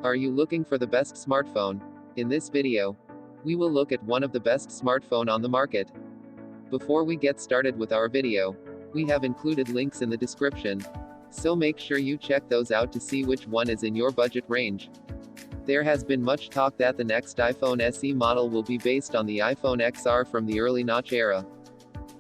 Are you looking for the best smartphone? In this video, we will look at one of the best smartphone on the market. Before we get started with our video, we have included links in the description, so make sure you check those out to see which one is in your budget range. There has been much talk that the next iPhone SE model will be based on the iPhone XR from the early notch era.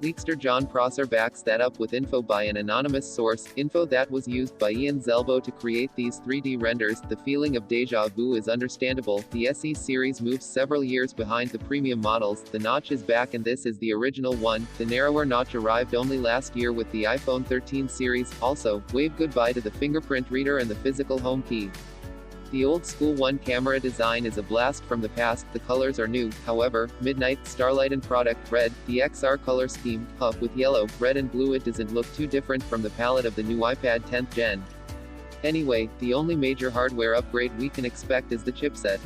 Leakster John Prosser backs that up with info by an anonymous source, info that was used by Ian Zelbo to create these 3D renders. The feeling of deja vu is understandable. The SE series moves several years behind the premium models. The notch is back and this is the original one. The narrower notch arrived only last year with the iPhone 13 series. Also, wave goodbye to the fingerprint reader and the physical home key. The old school one-camera design is a blast from the past. The colors are new, however: midnight, starlight and product red. The XR color scheme, with yellow, red and blue. It doesn't look too different from the palette of the new iPad 10th Gen. Anyway, the only major hardware upgrade we can expect is the chipset.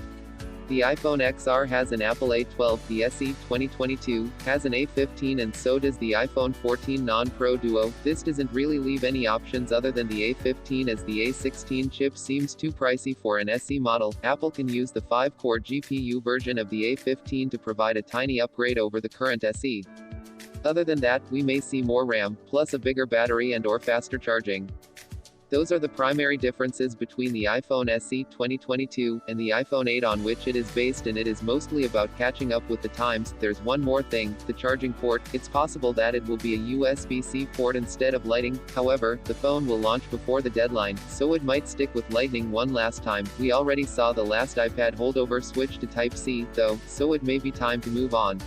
The iPhone XR has an Apple A12, the SE 2022 has an A15, and so does the iPhone 14 Non-Pro Duo. This doesn't really leave any options other than the A15, as the A16 chip seems too pricey for an SE model. Apple can use the 5-core GPU version of the A15 to provide a tiny upgrade over the current SE. Other than that, we may see more RAM, plus a bigger battery and/or faster charging. Those are the primary differences between the iPhone SE 2022 and the iPhone 8 on which it is based, and it is mostly about catching up with the times. There's one more thing: the charging port. It's possible that it will be a USB-C port instead of Lightning. However, the phone will launch before the deadline, so it might stick with Lightning one last time. We already saw the last iPad holdover switch to Type-C, though, so it may be time to move on.